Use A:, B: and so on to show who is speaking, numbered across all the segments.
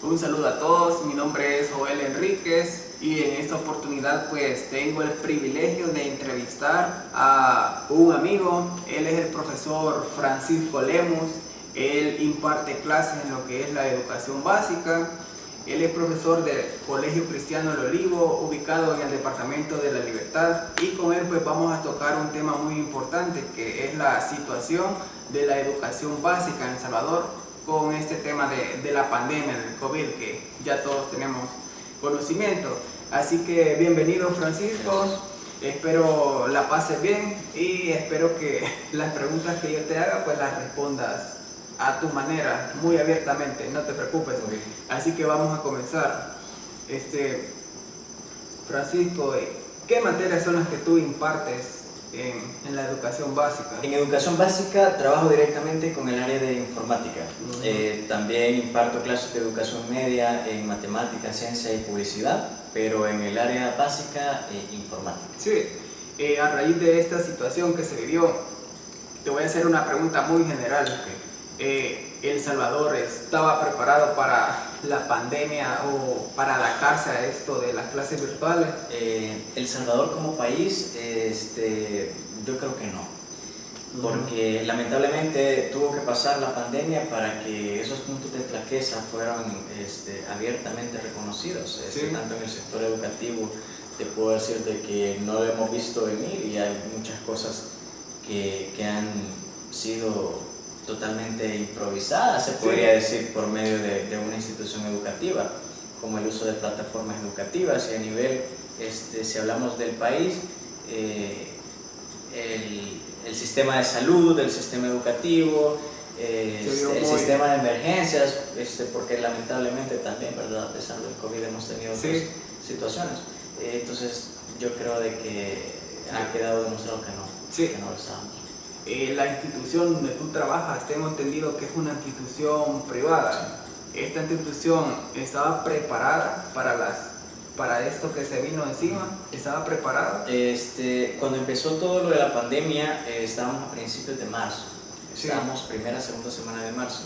A: Un saludo a todos, mi nombre es Joel Enríquez y en esta oportunidad pues tengo el privilegio de entrevistar a un amigo. Él es el profesor Francisco Lemus. Él imparte clases en lo que es la educación básica. Él es profesor del Colegio Cristiano El Olivo, ubicado en el Departamento de la Libertad, y con él pues vamos a tocar un tema muy importante, que es la situación de la educación básica en El Salvador con este tema de la pandemia del COVID, que ya todos tenemos conocimiento. Así que bienvenido, Francisco, espero la pases bien y espero que las preguntas que yo te haga pues las respondas a tu manera, muy abiertamente, no te preocupes.
B: Okay.
A: Así que vamos a comenzar. Francisco, ¿qué materias son las que tú impartes en la educación básica?
B: En educación básica trabajo directamente con el área de informática. También imparto clases de educación media en matemáticas, ciencia y publicidad, pero en el área básica, informática.
A: Sí, a raíz de esta situación que se vivió, te voy a hacer una pregunta muy general. ¿El Salvador estaba preparado para la pandemia o para adaptarse a esto de las clases virtuales?
B: El Salvador como país, yo creo que no, porque lamentablemente tuvo que pasar la pandemia para que esos puntos de flaqueza fueran abiertamente reconocidos,
A: Sí.
B: Tanto en el sector educativo. Te puedo decir de que no lo hemos visto venir y hay muchas cosas que han sido totalmente improvisadas, se podría decir, por medio de una institución educativa, como el uso de plataformas educativas. Y a nivel, si hablamos del país, el sistema de salud, el sistema educativo, el sistema de emergencias, porque lamentablemente también, ¿verdad?, a pesar del COVID hemos tenido otras situaciones. Entonces yo creo de que ha quedado demostrado que no lo estábamos.
A: La institución donde tú trabajas, tengo entendido que es una institución privada. ¿Esta institución estaba preparada para esto que se vino encima? ¿Estaba preparada?
B: Cuando empezó todo lo de la pandemia, estábamos a principios de marzo. Estábamos primera, segunda semana de marzo.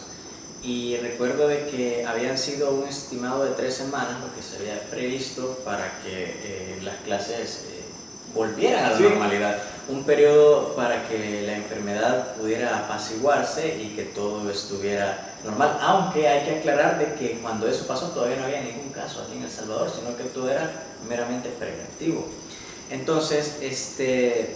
B: Y recuerdo de que habían sido un estimado de 3 semanas lo que se había previsto para que las clases volvieran a la normalidad. Un periodo para que la enfermedad pudiera apaciguarse y que todo estuviera normal, aunque hay que aclarar de que cuando eso pasó todavía no había ningún caso aquí en El Salvador, sino que todo era meramente preventivo. Entonces,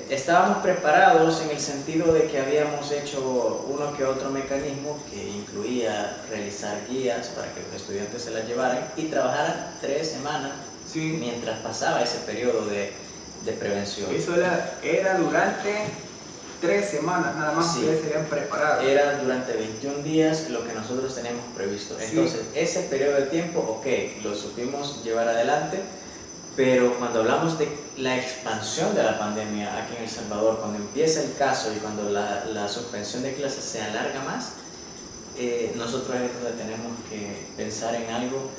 B: estábamos preparados en el sentido de que habíamos hecho uno que otro mecanismo que incluía realizar guías para que los estudiantes se las llevaran y trabajaran 3 semanas mientras pasaba ese periodo de prevención.
A: Eso era durante 3 semanas nada más, que ustedes se habían preparado.
B: Era durante 21 días lo que nosotros teníamos previsto. Entonces, ese periodo de tiempo, lo supimos llevar adelante, pero cuando hablamos de la expansión de la pandemia aquí en El Salvador, cuando empieza el caso y cuando la suspensión de clases se alarga más, nosotros es donde tenemos que pensar en algo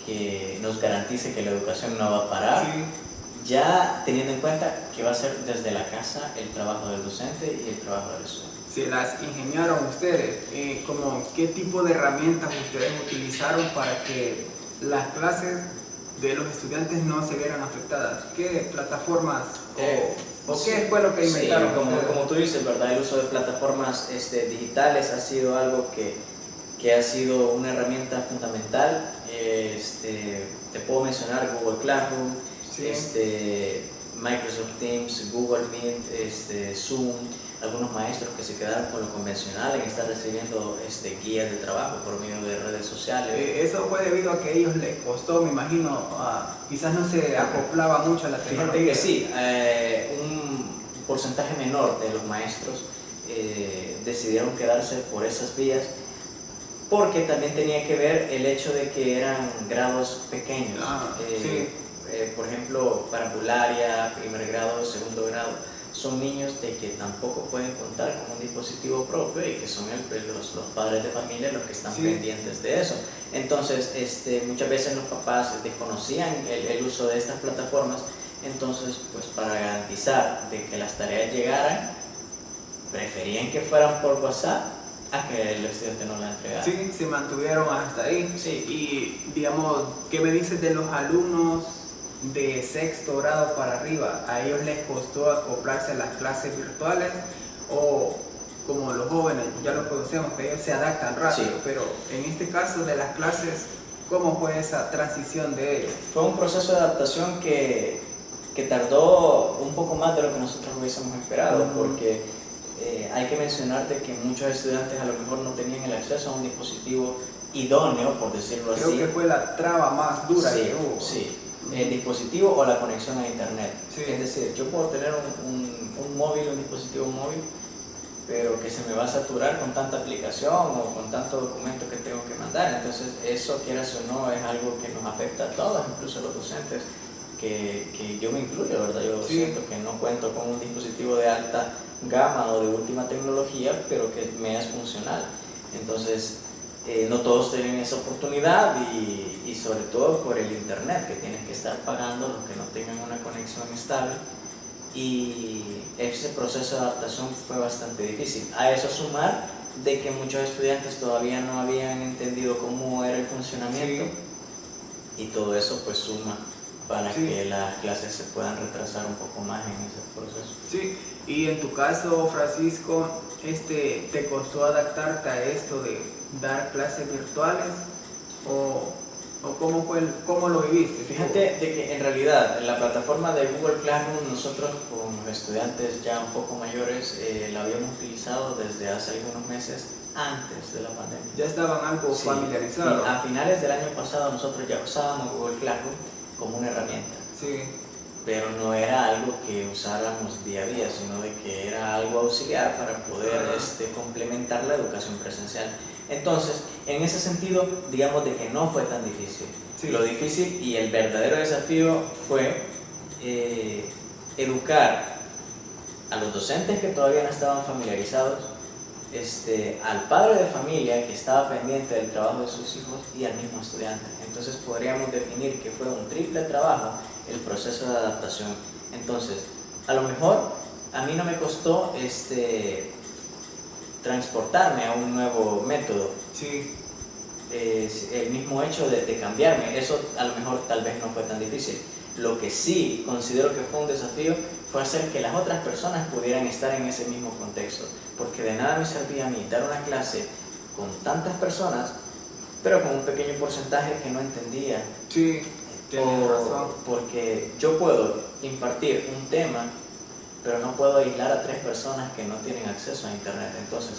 B: que nos garantice que la educación no va a parar. Ya teniendo en cuenta que va a ser desde la casa el trabajo del docente y el trabajo del estudiante.
A: Se las ingeniaron ustedes, ¿qué tipo de herramientas ustedes utilizaron para que las clases de los estudiantes no se vieran afectadas? ¿Qué plataformas o qué fue lo que inventaron?
B: Como tú dices, ¿verdad? El uso de plataformas digitales ha sido algo que ha sido una herramienta fundamental. Te puedo mencionar Google Classroom, Microsoft Teams, Google Meet, Zoom. Algunos maestros que se quedaron con lo convencional en estar recibiendo guías de trabajo por medio de redes sociales.
A: Eso fue debido a que a ellos les costó, me imagino, quizás no se acoplaba mucho a la tecnología.
B: Fíjate que sí, un porcentaje menor de los maestros decidieron quedarse por esas vías, porque también tenía que ver el hecho de que eran grados pequeños. Por ejemplo, parvularia, primer grado, segundo grado, son niños de que tampoco pueden contar con un dispositivo propio y que son los padres de familia los que están pendientes de eso. Entonces, muchas veces los papás desconocían el uso de estas plataformas. Entonces, pues para garantizar de que las tareas llegaran, preferían que fueran por WhatsApp a que el estudiante no la entregara.
A: Sí, se mantuvieron hasta ahí.
B: Sí.
A: Y digamos, ¿qué me dices de los alumnos de sexto grado para arriba? ¿A ellos les costó acoplarse a las clases virtuales? ¿O como los jóvenes, ya lo conocemos, que ellos se adaptan rápido?
B: Sí.
A: Pero en este caso de las clases, ¿cómo fue esa transición de ellos?
B: Fue un proceso de adaptación que tardó un poco más de lo que nosotros hubiésemos esperado, porque hay que mencionarte que muchos estudiantes a lo mejor no tenían el acceso a un dispositivo idóneo, por decirlo así.
A: Creo que fue la traba más dura
B: Sí,
A: que hubo.
B: sí, el dispositivo o la conexión a internet.
A: Sí.
B: Es decir, yo puedo tener un móvil, un dispositivo móvil, pero que se me va a saturar con tanta aplicación o con tanto documento que tengo que mandar. Entonces eso, quieras o no, es algo que nos afecta a todos, incluso a los docentes, que yo me incluyo, ¿verdad? Yo siento que no cuento con un dispositivo de alta gama o de última tecnología, pero que me es funcional. Entonces no todos tienen esa oportunidad y sobre todo por el internet, que tienen que estar pagando los que no tengan una conexión estable. Y ese proceso de adaptación fue bastante difícil. A eso sumar de que muchos estudiantes todavía no habían entendido cómo era el funcionamiento, y todo eso pues suma para que las clases se puedan retrasar un poco más en ese proceso.
A: Sí, y en tu caso, Francisco, ¿te costó adaptarte a esto de dar clases virtuales? ¿O cómo lo viviste?
B: Fíjate de que en realidad en la plataforma de Google Classroom nosotros con los estudiantes ya un poco mayores la habíamos utilizado desde hace algunos meses antes de la pandemia.
A: Ya estaban algo familiarizados.
B: A finales del año pasado nosotros ya usábamos Google Classroom como una herramienta.
A: Sí.
B: Pero no era algo que usáramos día a día, sino de que era algo auxiliar para poder complementar la educación presencial. Entonces, en ese sentido, digamos de que no fue tan difícil. Sí. Lo difícil y el verdadero desafío fue educar a los docentes que todavía no estaban familiarizados, al padre de familia que estaba pendiente del trabajo de sus hijos y al mismo estudiante. Entonces podríamos definir que fue un triple trabajo el proceso de adaptación. Entonces, a lo mejor a mí no me costó transportarme a un nuevo método.
A: Sí.
B: El mismo hecho de cambiarme, eso a lo mejor tal vez no fue tan difícil. Lo que sí considero que fue un desafío fue hacer que las otras personas pudieran estar en ese mismo contexto, porque de nada me servía a mí dar una clase con tantas personas, pero con un pequeño porcentaje que no entendía.
A: Sí, tienes razón.
B: Porque yo puedo impartir un tema, pero no puedo aislar a 3 personas que no tienen acceso a internet. Entonces,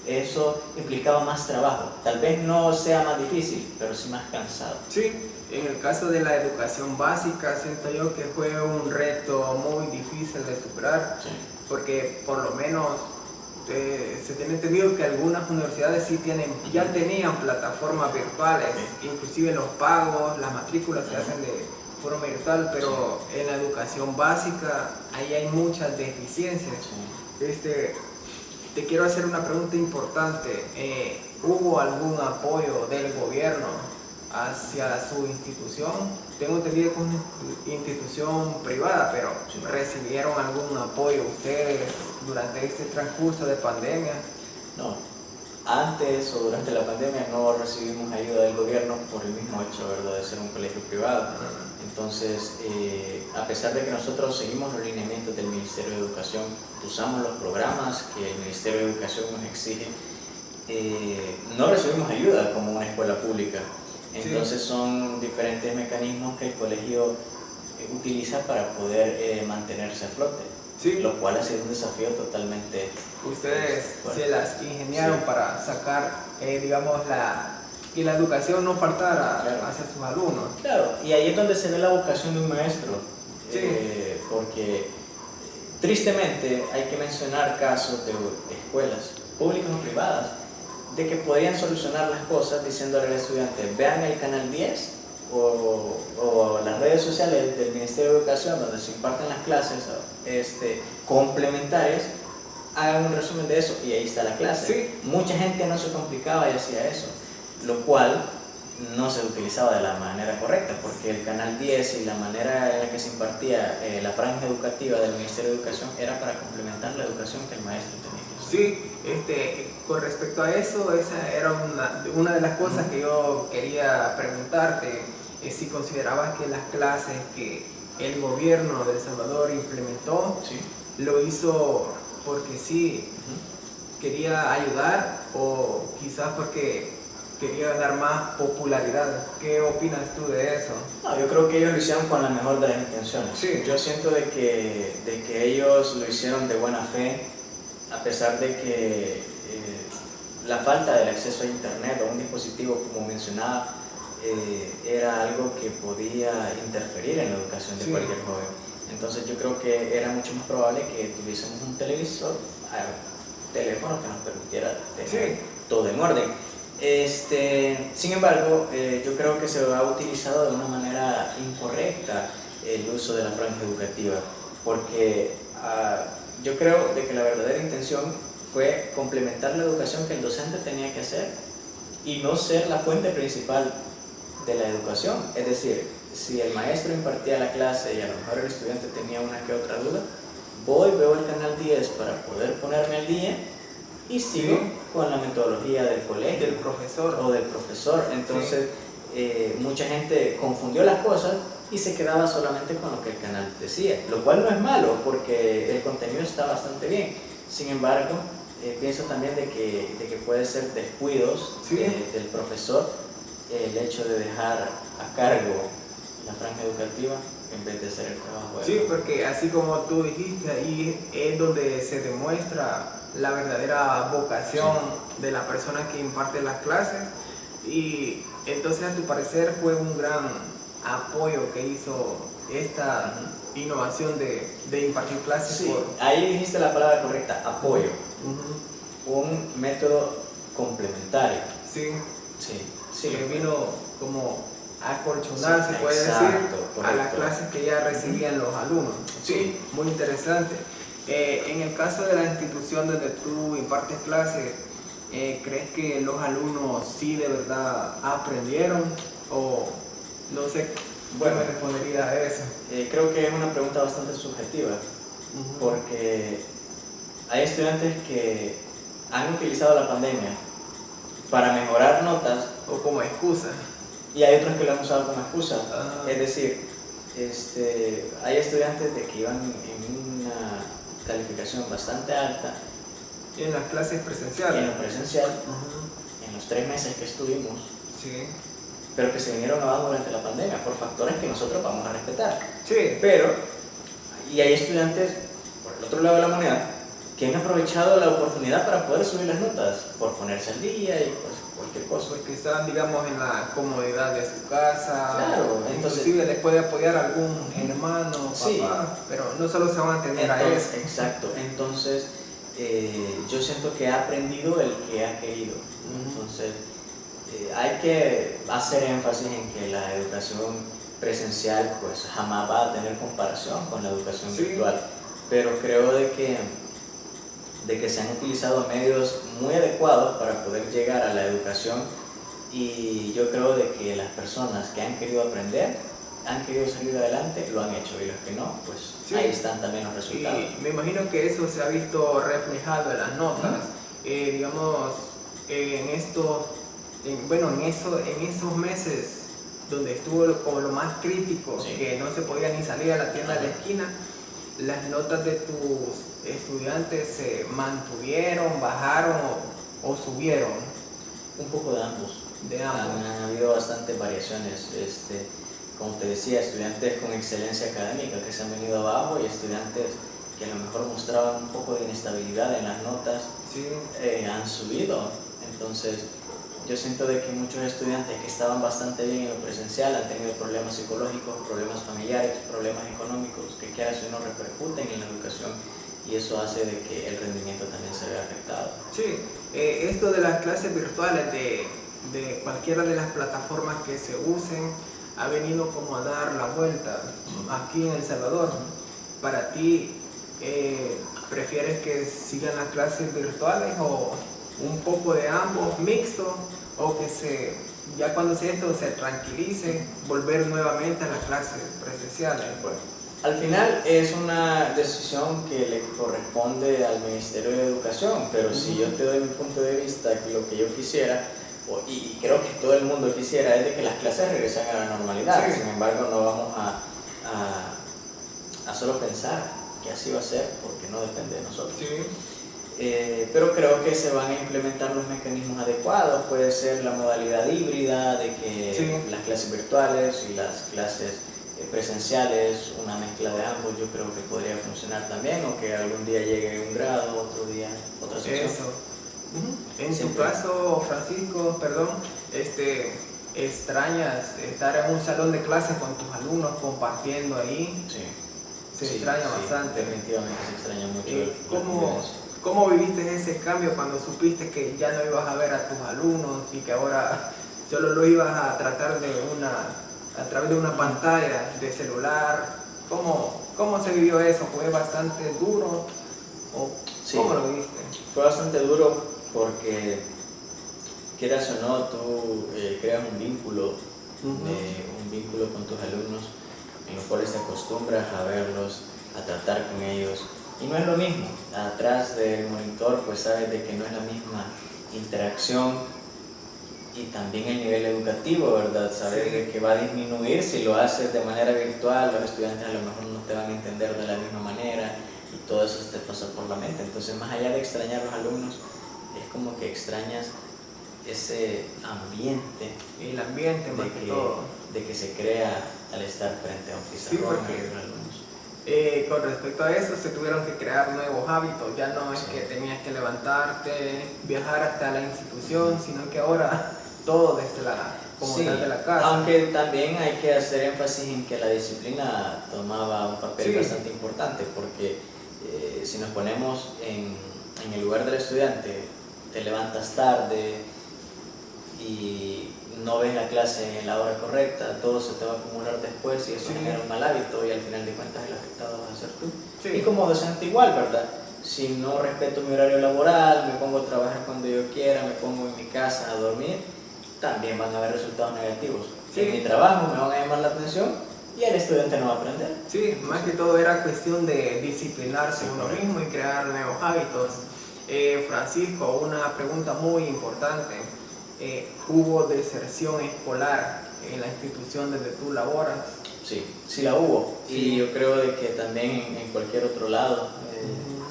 B: eso implicaba más trabajo. Tal vez no sea más difícil, pero sí más cansado.
A: Sí, en el caso de la educación básica, siento yo que fue un reto muy difícil de superar, sí. Porque por lo menos se tiene entendido que algunas universidades sí ya tenían plataformas virtuales, sí. Inclusive los pagos, las matrículas se hacen de forma virtual, pero sí. En la educación básica ahí hay muchas deficiencias. Sí. Te quiero hacer una pregunta importante. ¿Hubo algún apoyo del gobierno hacia su institución? Tengo entendido que es una institución privada, pero sí. ¿Recibieron algún apoyo ustedes durante este transcurso de pandemia?
B: No, antes o durante la pandemia no recibimos ayuda del gobierno por el mismo hecho, ¿verdad?, de ser un colegio privado. Entonces, a pesar de que nosotros seguimos los lineamientos del Ministerio de Educación, usamos los programas que el Ministerio de Educación nos exige, no recibimos ayuda como una escuela pública. Entonces son diferentes mecanismos que el colegio utiliza para poder mantenerse a flote, sí. Lo cual ha sido un desafío totalmente...
A: Ustedes se las ingeniaron, sí. Para sacar, digamos, que la educación no faltara, claro, hacia sus alumnos.
B: Claro, y ahí es donde se ve la vocación de un maestro, sí. Porque tristemente hay que mencionar casos de escuelas públicas o privadas de que podrían solucionar las cosas diciéndole al estudiante: vean el canal 10 o las redes sociales del Ministerio de Educación donde se imparten las clases complementarias, hagan un resumen de eso y ahí está la clase. Sí. Mucha gente no se complicaba y hacía eso, lo cual no se utilizaba de la manera correcta, porque el canal 10 y la manera en la que se impartía la franja educativa del Ministerio de Educación era para complementar la educación que el maestro tenía que hacer.
A: Sí, con respecto a eso, esa era una de las cosas que yo quería preguntarte, si considerabas que las clases que el gobierno de El Salvador implementó,
B: Sí.
A: lo hizo porque sí quería ayudar o quizás porque quería dar más popularidad. ¿Qué opinas tú de eso?
B: No, yo creo que ellos lo hicieron con la mejor de las intenciones.
A: Sí.
B: Yo siento de que ellos lo hicieron de buena fe, a pesar de que la falta del acceso a internet o un dispositivo, como mencionaba, era algo que podía interferir en la educación de cualquier joven. Entonces yo creo que era mucho más probable que tuviésemos un televisor, teléfono que nos permitiera tener todo en orden. Sin embargo, yo creo que se ha utilizado de una manera incorrecta el uso de la franja educativa, porque yo creo de que la verdadera intención fue complementar la educación que el docente tenía que hacer y no ser la fuente principal de la educación. Es decir, si el maestro impartía la clase y a lo mejor el estudiante tenía una que otra duda, veo el canal 10 para poder ponerme al día y sigo con la metodología del colegio,
A: del profesor
B: o del profesor. Entonces mucha gente confundió las cosas y se quedaba solamente con lo que el canal decía, lo cual no es malo porque el contenido está bastante bien. Sin embargo, pienso también de que puede ser descuidos del profesor el hecho de dejar a cargo la franja educativa en vez de hacer el trabajo.
A: Sí, porque así como tú dijiste, ahí es donde se demuestra la verdadera vocación de la persona que imparte las clases, y entonces a tu parecer fue un gran apoyo que hizo esta innovación de impartir clases.
B: Sí, ahí dijiste la palabra correcta, apoyo. Un método complementario.
A: Sí. Que
B: pues.
A: vino como a acolchonar, se puede decir, a las clases que ya recibían los alumnos. Sí, muy interesante. En el caso de la institución donde tú impartes clases, ¿crees que los alumnos sí de verdad aprendieron? O no sé, ¿qué me respondería a eso?
B: Creo que es una pregunta bastante subjetiva, porque hay estudiantes que han utilizado la pandemia para mejorar notas
A: o como excusa,
B: y hay otros que lo han usado como excusa. Es decir, hay estudiantes de que iban en una calificación bastante alta
A: en las clases presenciales,
B: en lo presencial, en los 3 meses que estuvimos, pero que se vinieron abajo durante la pandemia por factores que nosotros vamos a respetar. Y hay estudiantes por el otro lado de la moneda que han aprovechado la oportunidad para poder subir las notas, por ponerse al día y pues cualquier cosa.
A: Porque estaban, digamos, en la comodidad de su casa.
B: Claro,
A: inclusive les puede apoyar algún hermano, papá, pero no solo se van a tener a eso.
B: Exacto, entonces yo siento que ha aprendido el que ha querido. Entonces hay que hacer énfasis en que la educación presencial pues jamás va a tener comparación con la educación virtual, pero creo de que se han utilizado medios muy adecuados para poder llegar a la educación, y yo creo de que las personas que han querido aprender, han querido salir adelante, lo han hecho, y los que no, pues ahí están también los resultados.
A: Y me imagino que eso se ha visto reflejado en las notas, digamos, en esos meses donde estuvo como lo más crítico, que no se podía ni salir a la tienda de la esquina, las notas de tus estudiantes se mantuvieron, bajaron o subieron.
B: Un poco de ambos. Han habido bastantes variaciones. Como te decía, estudiantes con excelencia académica que se han venido abajo y estudiantes que a lo mejor mostraban un poco de inestabilidad en las notas, han subido. Entonces yo siento de que muchos estudiantes que estaban bastante bien en lo presencial han tenido problemas psicológicos, problemas familiares, problemas económicos que quieras o no repercuten en la educación, y eso hace de que el rendimiento también se vea afectado.
A: Esto de las clases virtuales de cualquiera de las plataformas que se usen ha venido como a dar la vuelta aquí en El Salvador. Para ti, ¿prefieres que sigan las clases virtuales o un poco de ambos, mixto, o que ya cuando esto se tranquilice, volver nuevamente a las clases presenciales?
B: Bueno, Al final es una decisión que le corresponde al Ministerio de Educación, pero si yo te doy mi punto de vista, que lo que yo quisiera, y creo que todo el mundo quisiera, es de que las clases regresen a la normalidad. Sí. Sin embargo, no vamos a solo pensar que así va a ser, porque no depende de nosotros. Sí. Pero creo que se van a implementar los mecanismos adecuados. Puede ser la modalidad híbrida, de que sí, las clases virtuales y las clases presenciales, una mezcla de ambos, yo creo que podría funcionar también, o que algún día llegue un grado, otro día otra sección.
A: Eso. En Siempre. Tu caso, Francisco, perdón, ¿extrañas estar en un salón de clases con tus alumnos compartiendo ahí?
B: Sí.
A: Se extraña bastante.
B: Definitivamente se extraña mucho.
A: ¿Cómo viviste ese cambio cuando supiste que ya no ibas a ver a tus alumnos y que ahora solo lo ibas a tratar a través de una pantalla de celular? ¿Cómo se vivió eso? ¿Fue bastante duro? ¿O sí, cómo lo viviste?
B: Fue bastante duro porque, quieras o no, tú creas un vínculo con tus alumnos, en los cuales te acostumbras a verlos, a tratar con ellos. Y no es lo mismo, atrás del monitor pues sabes de que no es la misma interacción, y también el nivel educativo, ¿verdad? Sabes sí, de que va a disminuir si lo haces de manera virtual, los estudiantes a lo mejor no te van a entender de la misma manera y todo eso te pasa por la mente. Entonces, más allá de extrañar a los alumnos, es como que extrañas ese ambiente,
A: el ambiente más que todo,
B: de que se crea al estar frente a un pizarrón y los alumnos.
A: Con respecto a eso, se tuvieron que crear nuevos hábitos. Ya no es que tenías que levantarte, viajar hasta la institución, sino que ahora todo desde la comodidad de la casa.
B: Aunque también hay que hacer énfasis en que la disciplina tomaba un papel bastante importante, porque si nos ponemos en el lugar del estudiante, te levantas tarde y no ves la clase en la hora correcta, todo se te va a acumular después y eso genera un mal hábito, y al final de cuentas el afectado vas a ser tú. Y como docente igual, ¿verdad? Si no respeto mi horario laboral, me pongo a trabajar cuando yo quiera, me pongo en mi casa a dormir, también van a haber resultados negativos. En mi trabajo me van a llamar la atención y el estudiante no va a aprender.
A: Sí, más que todo era cuestión de disciplinarse uno mismo y crear nuevos hábitos. Francisco, una pregunta muy importante. ¿Hubo deserción escolar en la institución donde tú laboras?
B: Sí la hubo. Sí. Y yo creo de que también en cualquier otro lado,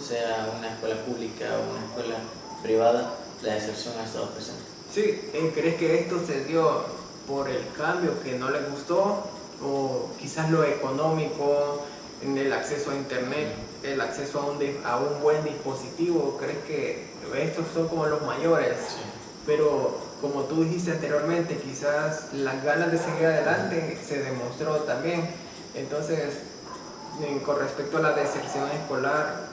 B: sea una escuela pública o una escuela privada, la deserción ha estado presente.
A: Sí, ¿crees que esto se dio por el cambio que no le gustó, o quizás lo económico, en el acceso a internet, el acceso a un buen dispositivo? ¿Crees que estos son como los mayores? Sí. Pero como tú dijiste anteriormente, quizás las ganas de seguir adelante se demostró también. Entonces, con respecto a la deserción escolar,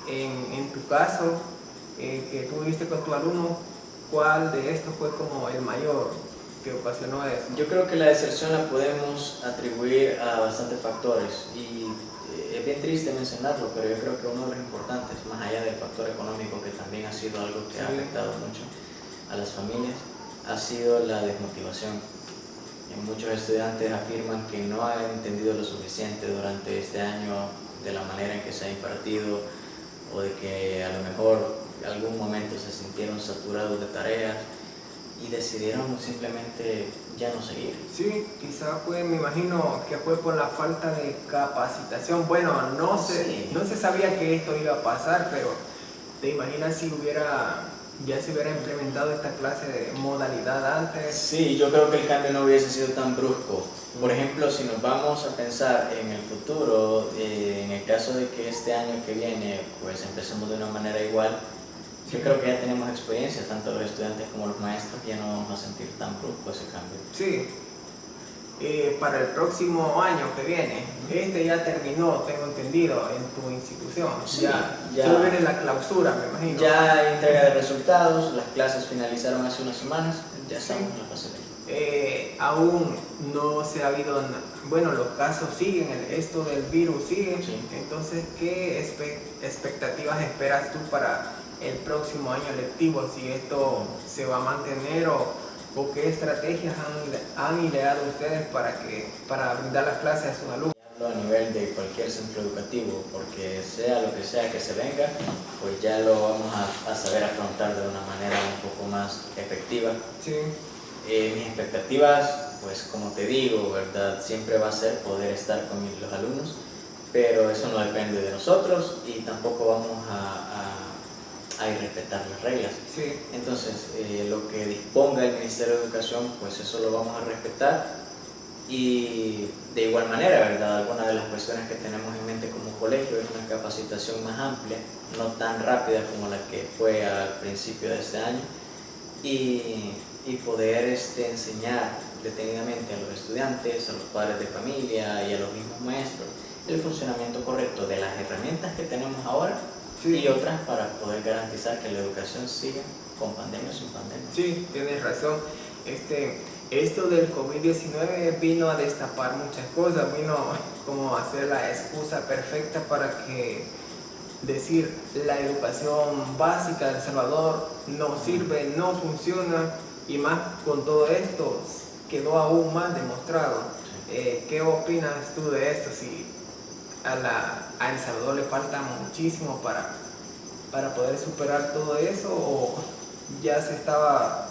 A: en tu caso, que tú viviste con tu alumno, ¿cuál de estos fue como el mayor que ocasionó eso?
B: Yo creo que la deserción la podemos atribuir a bastantes factores, y es bien triste mencionarlo, pero yo creo que uno de los importantes, más allá del factor económico, que también ha sido algo que ha afectado mucho a las familias, ha sido la desmotivación. Muchos estudiantes afirman que no han entendido lo suficiente durante este año de la manera en que se ha impartido, o de que a lo mejor en algún momento se sintieron saturados de tareas y decidieron simplemente ya no seguir.
A: Sí, quizá me imagino que fue por la falta de capacitación. Bueno, no se sabía que esto iba a pasar, pero ¿te imaginas si ya se hubiera implementado esta clase de modalidad antes?
B: Sí, yo creo que el cambio no hubiese sido tan brusco. Por ejemplo, si nos vamos a pensar en el futuro, en el caso de que este año que viene pues empecemos de una manera igual, yo creo que ya tenemos experiencia, tanto los estudiantes como los maestros, ya no vamos a sentir tan brusco ese cambio.
A: Sí. Para el próximo año que viene, ya terminó, tengo entendido, en tu institución.
B: Sí, ya
A: solo viene la clausura, me imagino.
B: Ya entrega de resultados, las clases finalizaron hace unas semanas, ya estamos en la fase B.
A: Aún no se ha habido, bueno, los casos siguen, esto del virus sigue, entonces, ¿qué expectativas esperas tú para el próximo año lectivo? Si esto se va a mantener, o qué estrategias han ideado ustedes para brindar las clases a sus alumnos.
B: A nivel de cualquier centro educativo, porque sea lo que sea que se venga, pues ya lo vamos a saber afrontar de una manera un poco más efectiva.
A: Sí.
B: Mis expectativas, pues como te digo, ¿verdad? Siempre va a ser poder estar con los alumnos, pero eso no depende de nosotros y tampoco vamos a irrespetar las reglas.
A: Sí.
B: Entonces, lo que disponga el Ministerio de Educación, pues eso lo vamos a respetar. Y de igual manera, ¿verdad? Algunas de las cuestiones que tenemos en mente como colegio es una capacitación más amplia, no tan rápida como la que fue al principio de este año, y poder enseñar detenidamente a los estudiantes, a los padres de familia y a los mismos maestros el funcionamiento correcto de las herramientas que tenemos ahora, sí, y otras para poder garantizar que la educación siga con pandemia o sin pandemia.
A: Sí, tienes razón. Esto del COVID-19 vino a destapar muchas cosas, vino como a ser la excusa perfecta para que decir la educación básica de El Salvador no sirve, no funciona, y más con todo esto quedó aún más demostrado. ¿Qué opinas tú de esto? Si a El Salvador le falta muchísimo para poder superar todo eso, o ya se estaba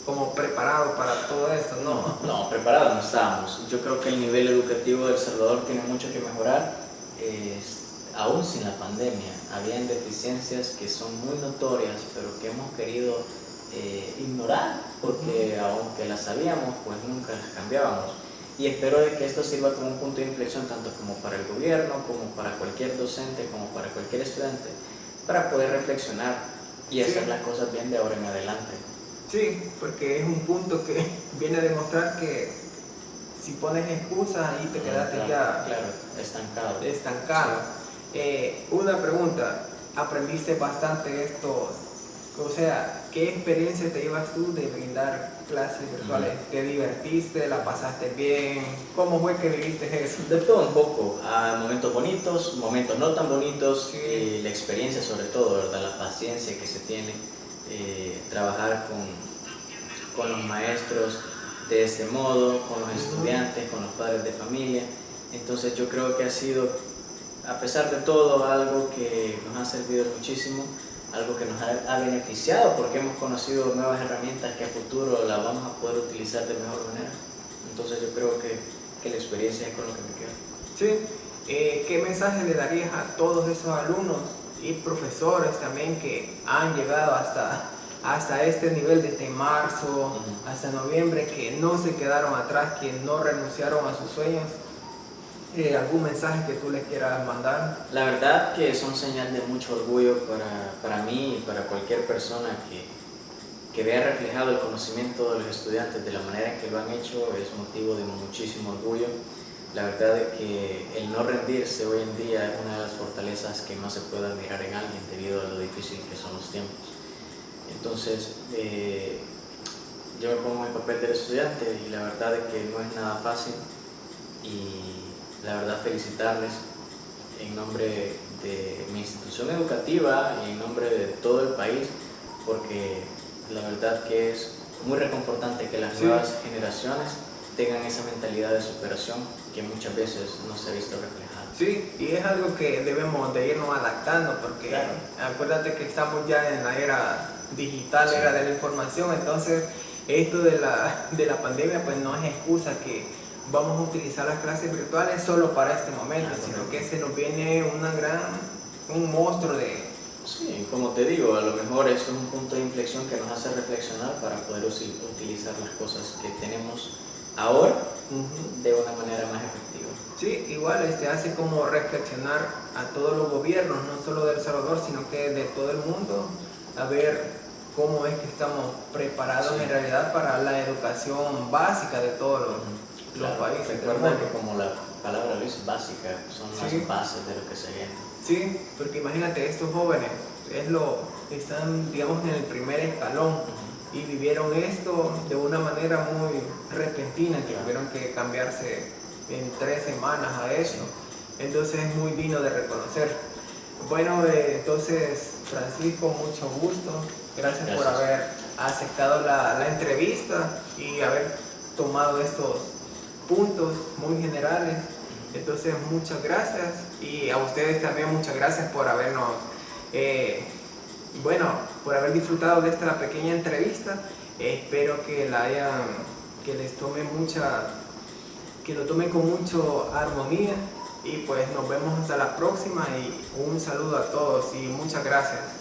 A: como preparado para todo esto, ¿no?
B: No, preparados no estábamos. Yo creo que el nivel educativo de El Salvador tiene mucho que mejorar, aún sin la pandemia. Habían deficiencias que son muy notorias, pero que hemos querido ignorar, porque aunque las sabíamos, pues nunca las cambiábamos. Y espero de que esto sirva como un punto de inflexión tanto como para el gobierno, como para cualquier docente, como para cualquier estudiante, para poder reflexionar y hacer las cosas bien de ahora en adelante.
A: Sí, porque es un punto que viene a demostrar que si pones excusas ahí te quedaste estancado. Sí. Una pregunta, ¿aprendiste bastante estos? O sea, ¿qué experiencia te llevas tú de brindar clases virtuales? ¿Te divertiste? ¿La pasaste bien? ¿Cómo fue que viviste eso?
B: De todo un poco, momentos bonitos, momentos no tan bonitos, sí. La experiencia sobre todo, ¿verdad? La paciencia que se tiene, trabajar con los maestros de este modo, con los estudiantes, con los padres de familia. Entonces yo creo que ha sido, a pesar de todo, algo que nos ha servido muchísimo, algo que nos ha beneficiado porque hemos conocido nuevas herramientas que a futuro las vamos a poder utilizar de mejor manera. Entonces yo creo que la experiencia es con lo que me quedo.
A: Sí. ¿Qué mensaje le darías a todos esos alumnos y profesores también que han llegado hasta este nivel desde marzo hasta noviembre, que no se quedaron atrás, que no renunciaron a sus sueños? ¿Algún mensaje que tú les quieras mandar?
B: La verdad que son señal de mucho orgullo para mí y para cualquier persona que vea reflejado el conocimiento de los estudiantes de la manera en que lo han hecho. Es motivo de muchísimo orgullo. La verdad es que el no rendirse hoy en día es una de las fortalezas que más se puede admirar en alguien debido a lo difícil que son los tiempos. Entonces, yo me pongo en el papel del estudiante y la verdad es que no es nada fácil, y la verdad felicitarles en nombre de mi institución educativa y en nombre de todo el país, porque la verdad que es muy reconfortante que las nuevas generaciones tengan esa mentalidad de superación que muchas veces no se ha visto reflejada.
A: Sí, y es algo que debemos de irnos adaptando, porque acuérdate que estamos ya en la era digital, era de la información. Entonces esto de la pandemia pues no es excusa que vamos a utilizar las clases virtuales solo para este momento, sino que se nos viene un monstruo de...
B: Sí, como te digo, a lo mejor es un punto de inflexión que nos hace reflexionar para poder utilizar las cosas que tenemos ahora de una manera más efectiva.
A: Sí, igual hace como reflexionar a todos los gobiernos, no solo de El Salvador, sino que de todo el mundo, a ver cómo es que estamos preparados en realidad para la educación básica de todos los países.
B: Recuerda que como la palabra lo dice, básica, son las bases de lo que se viene.
A: Sí, porque imagínate, estos jóvenes están, digamos, en el primer escalón y vivieron esto de una manera muy repentina, que tuvieron que cambiarse en 3 semanas a esto. Entonces es muy digno de reconocer. Bueno, entonces Francisco, mucho gusto. Gracias por haber aceptado la entrevista y haber tomado estos puntos muy generales. Entonces muchas gracias, y a ustedes también muchas gracias por habernos, por haber disfrutado de esta pequeña entrevista. Espero que que lo tomen con mucha armonía, y pues nos vemos hasta la próxima, y un saludo a todos y muchas gracias.